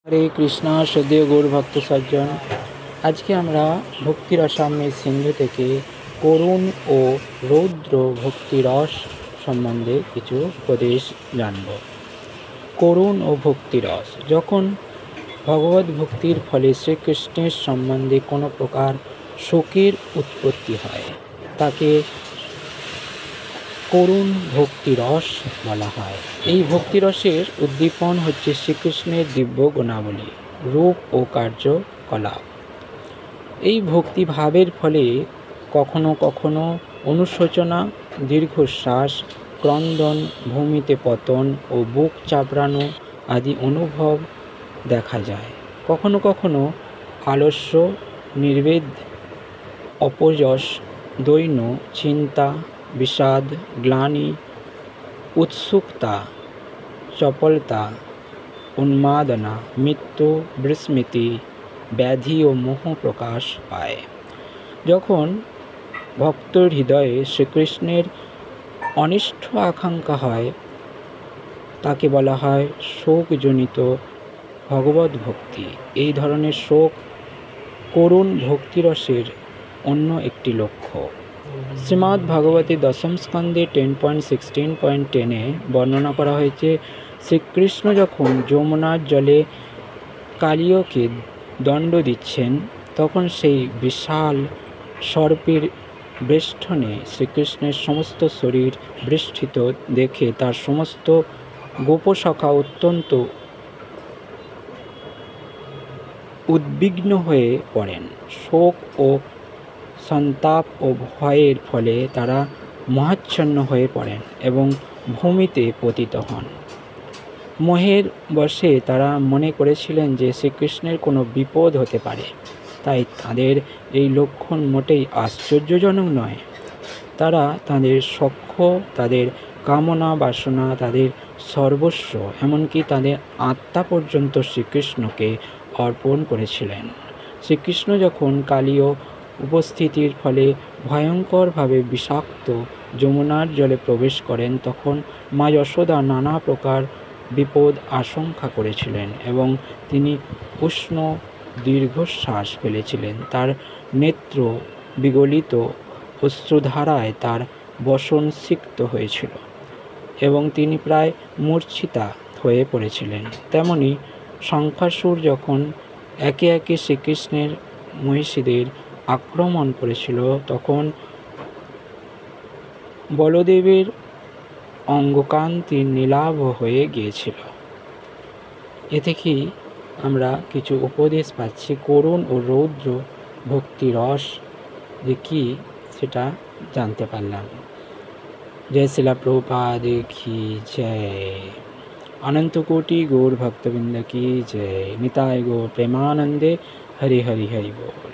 হরে কৃষ্ণ শ্রদ্ধেয় গৌর ভক্ত সজ্জন, আজকে আমরা ভক্তিরসামৃত সিন্ধু থেকে করুণ ও রৌদ্র ভক্তিরস সম্বন্ধে কিছু উপদেশ জানব। করুণ ও ভক্তিরস, যখন ভগবত ভক্তির ফলে শ্রীকৃষ্ণের সম্বন্ধে কোনো প্রকার শোকের উৎপত্তি হয়, তাকে করুণ ভক্তিরস বলা হয়। এই ভক্তিরসের উদ্দীপন হচ্ছে শ্রীকৃষ্ণের দিব্য গুণাবলী, রূপ ও কার্যকলাপ। এই ভক্তিভাবের ফলে কখনো কখনো অনুশোচনা, দীর্ঘশ্বাস, ক্রন্দন, ভূমিতে পতন ও বুক চাপড়ানো আদি অনুভব দেখা যায়। কখনো কখনো আলস্য, নির্বেদ, অপযশ, দৈন্য, চিন্তা, বিষাদ, গ্লানি, উৎসুকতা, চপলতা, উন্মাদনা, মৃত্যু, বিস্মৃতি, ব্যাধি ও মোহ প্রকাশ পায়। যখন ভক্তের হৃদয়ে শ্রীকৃষ্ণের অনিষ্ঠ আকাঙ্ক্ষা হয়, তাকে বলা হয় শোকজনিত ভগবত ভক্তি। এই ধরনের শোক করুণ ভক্তিরসের অন্য একটি লক্ষ্য। শ্রীমদ্ ভাগবতী দশম স্কন্ধে 10.16.10 বর্ণনা করা হয়েছে, শ্রীকৃষ্ণ যখন যমুনার জলে কালিয়কে দণ্ড দিচ্ছেন, তখন সেই বিশাল সর্পের বেষ্টনে শ্রীকৃষ্ণের সমস্ত শরীর বেষ্টিত দেখে তার সমস্ত গোপসখা অত্যন্ত উদ্বিগ্ন হয়ে পড়েন। শোক ও সন্তাপ ও ভয়ের ফলে তারা মোহাচ্ছন্ন হয়ে পড়েন এবং ভূমিতে পতিত হন। মোহের বশে তারা মনে করেছিলেন যে শ্রীকৃষ্ণের কোনো বিপদ হতে পারে, তাই তাদের এই লক্ষণ মোটেই আশ্চর্যজনক নয়। তারা তাদের সখ্য, তাদের কামনা বাসনা, তাদের সর্বস্ব, এমনকি তাদের আত্মা পর্যন্ত শ্রীকৃষ্ণকে অর্পণ করেছিলেন। শ্রীকৃষ্ণ যখন কালীয় উপস্থিতির ফলে ভয়ঙ্করভাবে বিষাক্ত যমুনার জলে প্রবেশ করেন, তখন মা যশোদা নানা প্রকার বিপদ আশঙ্কা করেছিলেন এবং তিনি উষ্ণ দীর্ঘশ্বাস ফেলেছিলেন। তার নেত্র বিগলিত অশ্রুধারায় তার বসন সিক্ত হয়েছিল এবং তিনি প্রায় মূর্ছিতা হয়ে পড়েছিলেন। তেমনি শঙ্খাসুর যখন একে একে শ্রীকৃষ্ণের মহিষীদের আক্রমণ করেছিল, তখন বলদেবের অঙ্গকান্তি নীলাভ হয়ে গিয়েছিল। এ থেকেই আমরা কিছু উপদেশ পাচ্ছি। করুণ ও রৌদ্র ভক্তিরস যে কী, সেটা জানতে পারলাম। জয় শিলা প্রভুপাদ কি জয়। অনন্ত কোটি গৌর ভক্তবৃন্দ কি জয়। নিতাই গৌর প্রেমানন্দে। হরি হরি হরি বল।